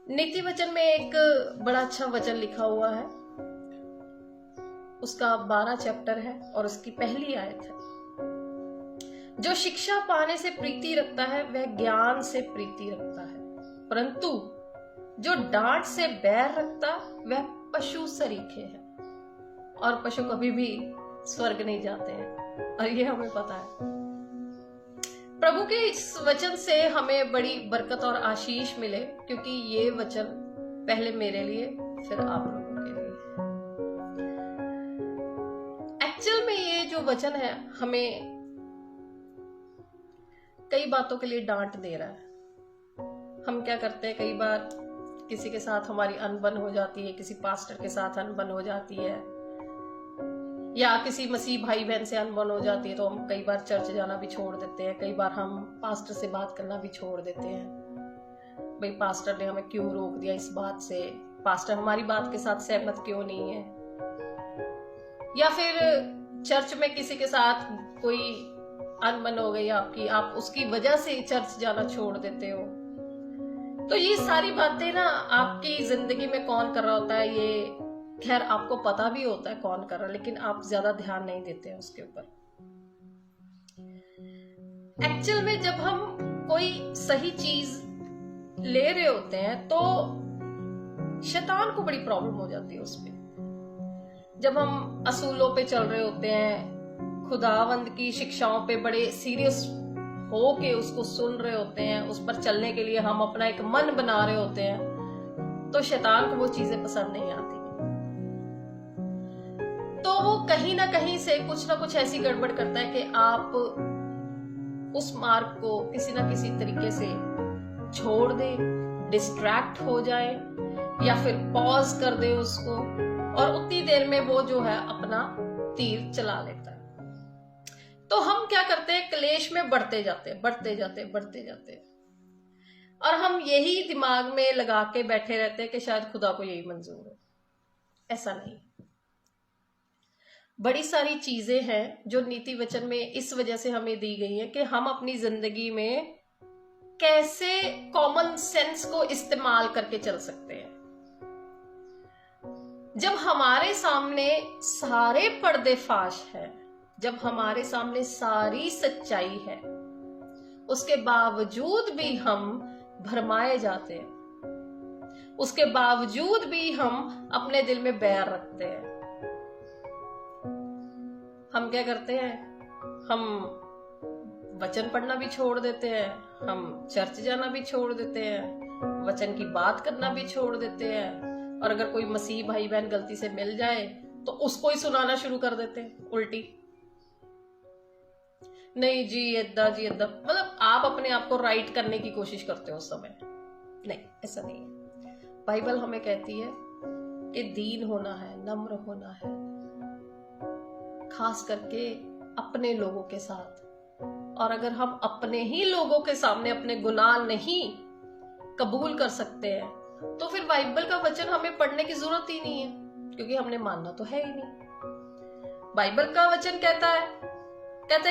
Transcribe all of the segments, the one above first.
नीति वचन में एक बड़ा अच्छा वचन लिखा हुआ है, उसका 12 चैप्टर है और उसकी पहली आयत है, जो शिक्षा पाने से प्रीति रखता है वह ज्ञान से प्रीति रखता है, परंतु जो डांट से बैर रखता वह पशु सरीखे है। और पशु कभी भी स्वर्ग नहीं जाते हैं, और ये हमें पता है। प्रभु के इस वचन से हमें बड़ी बरकत और आशीष मिले, क्योंकि ये वचन पहले मेरे लिए फिर आप लोगों के लिए। एक्चुअल में ये जो वचन है हमें कई बातों के लिए डांट दे रहा है। हम क्या करते हैं, कई बार किसी के साथ हमारी अनबन हो जाती है, किसी पास्टर के साथ अनबन हो जाती है, या किसी मसीह भाई बहन से अनबन हो जाती है, तो हम कई बार चर्च जाना भी छोड़ देते हैं। कई बार हम पास्टर से बात करना भी छोड़ देते हैं। भाई पास्टर ने हमें क्यों रोक दिया इस बात से, पास्टर हमारी बात के साथ सहमत क्यों नहीं है। या फिर चर्च में किसी के साथ कोई अनबन हो गई आपकी, आप उसकी वजह से चर्च जाना छोड़ देते हो। तो ये सारी बातें ना आपकी जिंदगी में कौन कर रहा होता है, ये खैर आपको पता भी होता है कौन कर रहा है, लेकिन आप ज्यादा ध्यान नहीं देते हैं उसके ऊपर। एक्चुअल में जब हम कोई सही चीज ले रहे होते हैं तो शैतान को बड़ी प्रॉब्लम हो जाती है उसमें। जब हम असूलों पे चल रहे होते हैं, खुदावंद की शिक्षाओं पे बड़े सीरियस हो के उसको सुन रहे होते हैं, उस पर चलने के लिए हम अपना एक मन बना रहे होते हैं, तो शैतान को वो चीजें पसंद नहीं आती। तो वो कहीं ना कहीं से कुछ ना कुछ ऐसी गड़बड़ करता है कि आप उस मार्ग को किसी ना किसी तरीके से छोड़ दें, डिस्ट्रैक्ट हो जाए, या फिर पॉज कर दे उसको, और उतनी देर में वो जो है अपना तीर चला लेता है। तो हम क्या करते हैं, क्लेश में बढ़ते जाते हैं, और हम यही दिमाग में लगा के बैठे रहते हैं कि शायद खुदा को यही मंजूर है। ऐसा नहीं। बड़ी सारी चीजें हैं जो नीति वचन में इस वजह से हमें दी गई हैं कि हम अपनी जिंदगी में कैसे कॉमन सेंस को इस्तेमाल करके चल सकते हैं। जब हमारे सामने सारे पर्दे फाश है, जब हमारे सामने सारी सच्चाई है, उसके बावजूद भी हम भरमाए जाते हैं, उसके बावजूद भी हम अपने दिल में बैर रखते हैं। हम क्या करते हैं, हम वचन पढ़ना भी छोड़ देते हैं, हम चर्च जाना भी छोड़ देते हैं, वचन की बात करना भी छोड़ देते हैं, और अगर कोई मसीह भाई बहन गलती से मिल जाए तो उसको ही सुनाना शुरू कर देते हैं उल्टी। नहीं जी एदा जी एदा, मतलब आप अपने आप को राइट करने की कोशिश करते हो उस समय। नहीं, ऐसा नहीं है। बाइबल हमें कहती है कि दीन होना है, नम्र होना है, खास करके अपने लोगों के साथ। और अगर हम अपने ही लोगों के सामने अपने गुनाह नहीं कबूल कर सकते हैं तो फिर बाइबल का वचन हमें पढ़ने की जरूरत ही नहीं है, क्योंकि हमने मानना तो है ही नहीं। बाइबल का वचन कहता है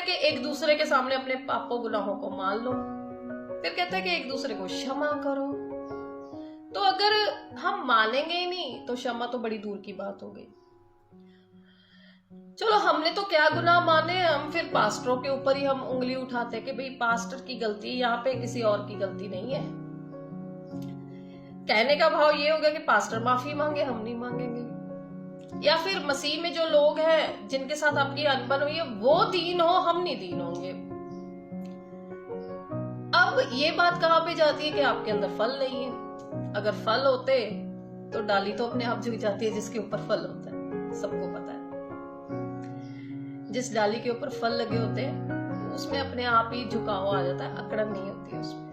कि एक दूसरे के सामने अपने पापों गुनाहों को मान लो, फिर कहता है कि एक दूसरे को क्षमा करो। तो अगर हम मानेंगे ही नहीं तो क्षमा तो बड़ी दूर की बात हो गई। चलो हमने तो क्या गुनाह माने, हम फिर पास्टरों के ऊपर ही हम उंगली उठाते हैं कि भाई पास्टर की गलती, यहाँ पे किसी और की गलती नहीं है। कहने का भाव ये होगा कि पास्टर माफी मांगे, हम नहीं मांगेंगे। या फिर मसीह में जो लोग हैं जिनके साथ आपकी अनबन हुई है वो दीन हो, हम नहीं दीन होंगे। अब ये बात कहां पे जाती है कि आपके अंदर फल नहीं है। अगर फल होते तो डाली तो अपने आप झुक जाती है जिसके ऊपर फल होता है, सबको पता है। जिस डाली के ऊपर फल लगे होते हैं उसमें अपने आप ही झुकाव आ जाता है, अकड़न नहीं होती है उसमें।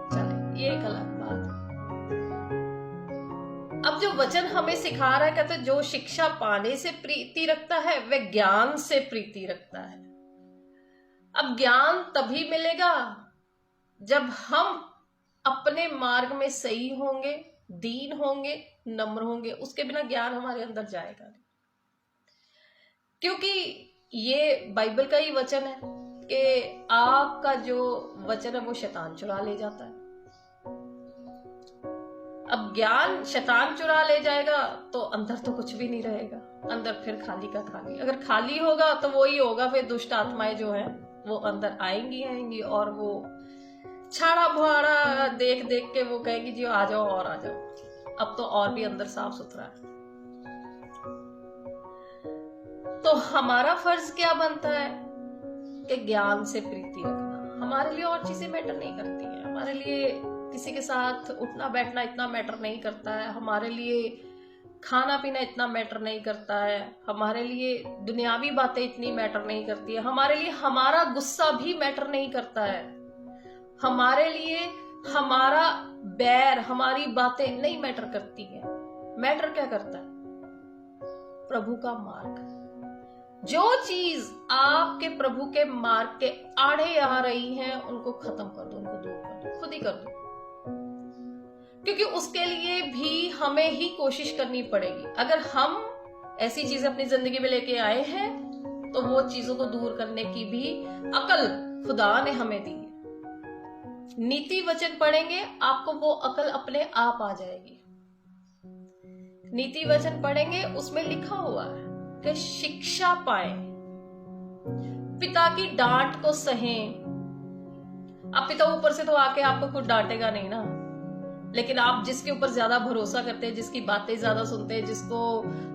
चले, ये एक अलग बात है। अब जो वचन हमें सिखा रहा है, कहते हैं जो शिक्षा पाने से प्रीति रखता है वह ज्ञान से प्रीति रखता है। अब ज्ञान तभी मिलेगा जब हम अपने मार्ग में सही होंगे, दीन होंगे, नम्र होंगे। उसके बिना ज्ञान हमारे अंदर जाएगा नहीं, क्योंकि ये बाइबल का ही वचन है कि आपका जो वचन है वो शैतान चुरा ले जाता है। अब ज्ञान शैतान चुरा ले जाएगा तो अंदर तो कुछ भी नहीं रहेगा, अंदर फिर खाली का खाली। अगर खाली होगा तो वही होगा, फिर दुष्ट आत्माएं जो है वो अंदर आएंगी और वो छाड़ा बुहाड़ा देख देख के वो कहेगी जी आ जाओ और आ जाओ, अब तो और भी अंदर साफ सुथरा है। तो हमारा फर्ज क्या बनता है कि ज्ञान से प्रीति रखना। हमारे लिए और चीजें मैटर नहीं करती है, हमारे लिए किसी के साथ उठना बैठना इतना मैटर नहीं करता है, हमारे लिए खाना पीना इतना मैटर नहीं करता है, हमारे लिए दुनियावी बातें इतनी मैटर नहीं करती है, हमारे लिए हमारा गुस्सा भी मैटर नहीं करता है, हमारे लिए हमारा बैर, हमारी बातें नहीं मैटर करती है। मैटर क्या करता है? प्रभु का मार्ग। जो चीज आपके प्रभु के मार्ग के आड़े आ रही है उनको खत्म कर दो, उनको दूर कर दो, खुद ही कर दो, क्योंकि उसके लिए भी हमें ही कोशिश करनी पड़ेगी। अगर हम ऐसी चीजें अपनी जिंदगी में लेके आए हैं तो वो चीजों को दूर करने की भी अकल खुदा ने हमें दी है। नीति वचन पढ़ेंगे आपको वो अकल अपने आप आ जाएगी। नीति वचन पढ़ेंगे उसमें लिखा हुआ है कि शिक्षा पाए, पिता की डांट को सहें। अब पिता ऊपर से तो आके आपको कुछ डांटेगा नहीं ना, लेकिन आप जिसके ऊपर ज्यादा भरोसा करते हैं, जिसकी बातें ज्यादा सुनते हैं, जिसको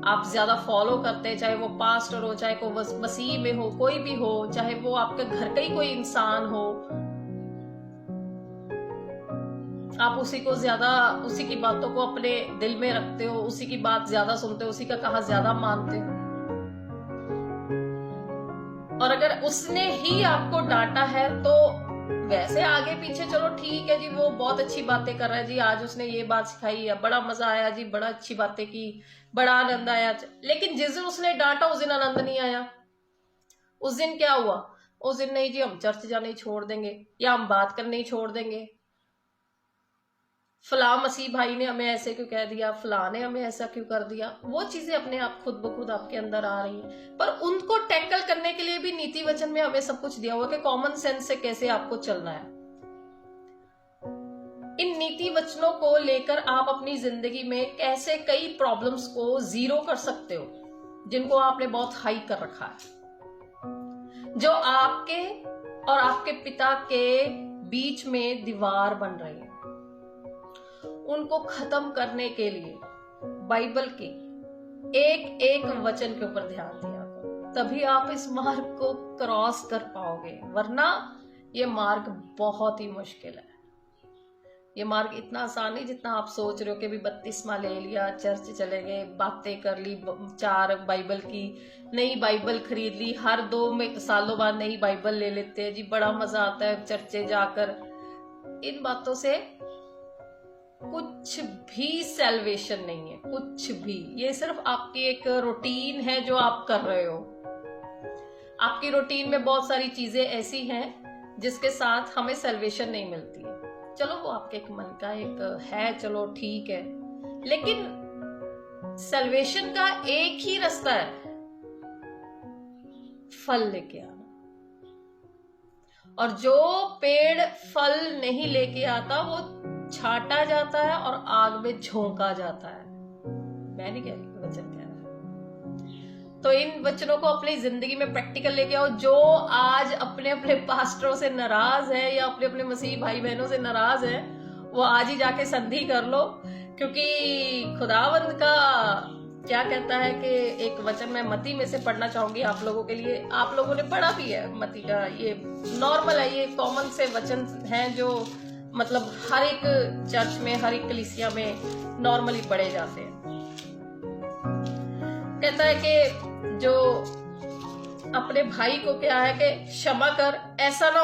आप ज्यादा फॉलो करते हैं, चाहे वो पास्टर हो, चाहे को मसीह में हो, कोई भी हो, चाहे वो आपके घर का ही कोई इंसान हो, आप उसी को ज्यादा, उसी की बातों को अपने दिल में रखते हो, उसी की बात ज्यादा सुनते हो, उसी का कहा ज्यादा मानते हो। और अगर उसने ही आपको डांटा है तो वैसे आगे पीछे चलो ठीक है जी, वो बहुत अच्छी बातें कर रहा है जी, आज उसने ये बात सिखाई है, बड़ा मजा आया जी, बड़ा अच्छी बातें की, बड़ा आनंद आया। लेकिन जिस दिन उसने डांटा उस दिन आनंद नहीं आया। उस दिन क्या हुआ? उस दिन नहीं जी हम चर्च जाने ही छोड़ देंगे, या हम बात करने ही छोड़ देंगे, फला मसीह भाई ने हमें ऐसे क्यों कह दिया, फला ने हमें ऐसा क्यों कर दिया। वो चीजें अपने आप खुद ब खुद आपके अंदर आ रही हैं, पर उनको टैकल करने के लिए भी नीति वचन में हमें सब कुछ दिया हुआ कि कॉमन सेंस से कैसे आपको चलना है। इन नीति वचनों को लेकर आप अपनी जिंदगी में कैसे कई प्रॉब्लम्स को जीरो कर सकते हो, जिनको आपने बहुत हाई कर रखा है, जो आपके और आपके पिता के बीच में दीवार बन रही है। उनको खत्म करने के लिए बाइबल के एक एक वचन के ऊपर ध्यान दिया करो, तभी आप इस मार्ग को क्रॉस कर पाओगे, वरना ये मार्ग बहुत ही मुश्किल है। ये मार्ग इतना आसान नहीं जितना आप सोच रहे हो कि भी 32वां ले लिया, चर्च चले गए, बातें कर ली, 4 बाइबल की नई बाइबल खरीद ली, हर 2 सालों बाद नई बाइबल ले लेते हैं जी, बड़ा मजा आता है चर्चे जाकर। इन बातों से कुछ भी सैल्वेशन नहीं है, कुछ भी। ये सिर्फ आपकी एक रूटीन है जो आप कर रहे हो। आपकी रूटीन में बहुत सारी चीजें ऐसी हैं जिसके साथ हमें सैल्वेशन नहीं मिलती है। चलो वो आपके एक मन का एक है, चलो ठीक है, लेकिन सैल्वेशन का एक ही रास्ता है, फल लेके आना। और जो पेड़ फल नहीं लेके आता वो छाटा जाता है और आग में झोंका जाता है। मैं नहीं कह रही, वचन कह रहा है। तो इन वचनों को अपनी जिंदगी में प्रैक्टिकल लेके आओ। जो आज अपने अपने पास्टरों से नाराज है या अपने अपने मसीह भाई बहनों से नाराज है, वो आज ही जाके संधि कर लो, क्योंकि खुदावंद का क्या कहता है कि एक वचन मैं मती में से पढ़ना चाहूंगी आप लोगों के लिए। आप लोगों ने पढ़ा भी है मती का, ये नॉर्मल है, ये कॉमन से वचन हैं जो मतलब हर एक चर्च में, हर एक कलीसिया में नॉर्मली पढ़े जाते हैं। कहता है कि जो अपने भाई को क्या है कि क्षमा कर, ऐसा ना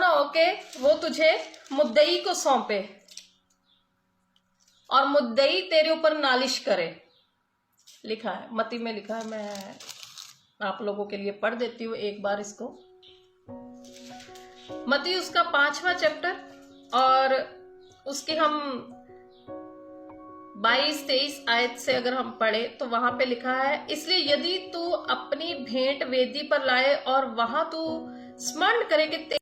हो कि वो तुझे मुद्दई को सौंपे और मुद्दई तेरे ऊपर नालिश करे। लिखा है मती में, लिखा है, मैं आप लोगों के लिए पढ़ देती हूँ एक बार इसको। मती उसका 5वां चैप्टर और उसके हम 22-23 आयत से अगर हम पढ़े तो वहां पे लिखा है, इसलिए यदि तू अपनी भेंट वेदी पर लाए और वहां तू स्मरण करे कि